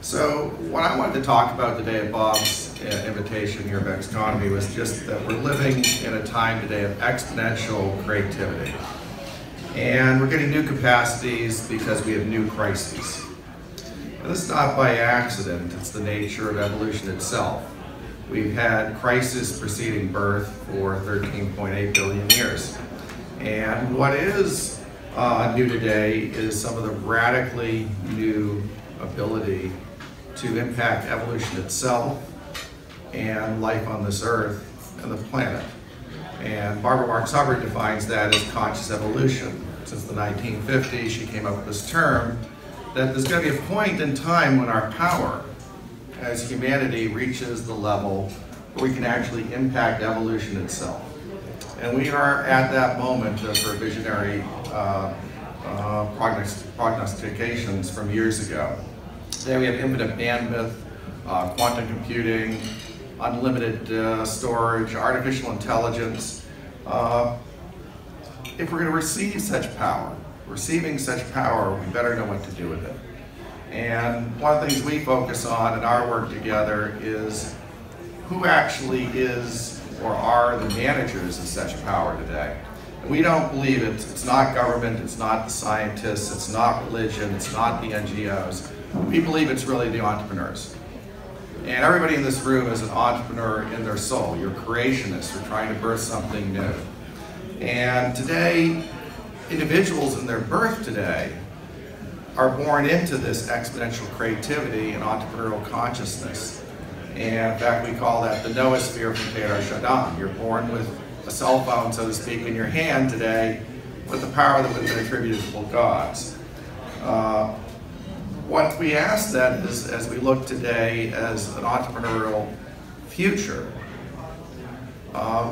So what I wanted to talk about today at Bob's invitation here at Xconomy was just that we're living in a time today of exponential creativity. And we're getting new capacities because we have new crises. And this is not by accident, it's the nature of evolution itself. We've had crisis preceding birth for 13.8 billion years. And what is new today is some of the radically new ability to impact evolution itself and life on this earth and the planet. And Barbara Marx Hubbard defines that as conscious evolution. Since the 1950s, she came up with this term that there's going to be a point in time when our power as humanity reaches the level where we can actually impact evolution itself. And we are at that moment for visionary prognostications from years ago. Today we have infinite bandwidth, quantum computing, unlimited storage, artificial intelligence. If we're going to receive such power, receiving such power, we better know what to do with it. And one of the things we focus on in our work together is who actually is or are the managers of such power today. And we don't believe it's not government, it's not the scientists, it's not religion, it's not the NGOs. We believe it's really the entrepreneurs. And everybody in this room is an entrepreneur in their soul. You're creationists, you're trying to birth something new. And today, individuals in their birth today are born into this exponential creativity and entrepreneurial consciousness. And in fact, we call that the noosphere from Teilhard de Chardin. You're born with a cell phone, so to speak, in your hand today with the power that would have been attributed to gods. What we ask then is, as we look today as an entrepreneurial future,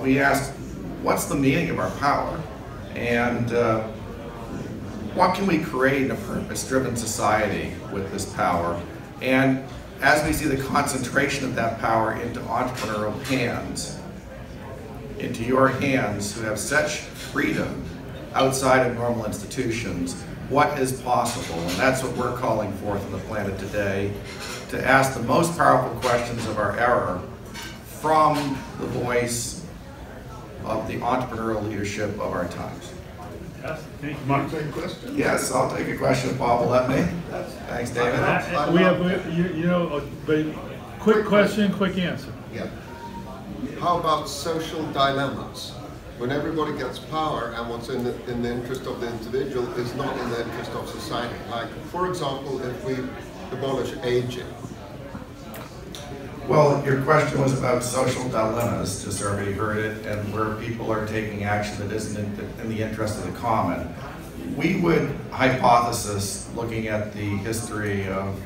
we ask, what's the meaning of our power? And what can we create in a purpose-driven society with this power? And as we see the concentration of that power into entrepreneurial hands, into your hands who have such freedom outside of normal institutions, what is possible? And that's what we're calling forth on the planet today, to ask the most powerful questions of our era from the voice of the entrepreneurial leadership of our times. Yes, thank you, Mark. Take a question? Yes, I'll take a question if Bob will let me. Thanks, David. But quick question, quick answer. Yeah. How about social dilemmas? When everybody gets power and what's in the interest of the individual is not in the interest of society. Like, for example, if we abolish aging. Well, your question was about social dilemmas, just so everybody heard it, and where people are taking action that isn't in the interest of the common. We would hypothesis, looking at the history of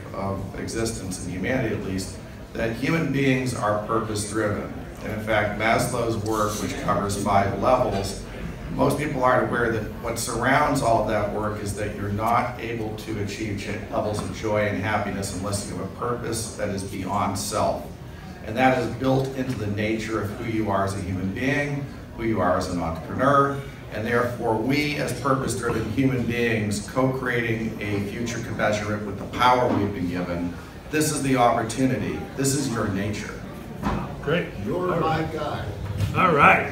existence in humanity at least, that human beings are purpose-driven. And in fact, Maslow's work, which covers 5 levels, most people aren't aware that what surrounds all of that work is that you're not able to achieve levels of joy and happiness unless you have a purpose that is beyond self. And that is built into the nature of who you are as a human being, who you are as an entrepreneur, and therefore we as purpose-driven human beings co-creating a future commensurate with the power we've been given. This is the opportunity. This is your nature. Great. You're my guy. All right.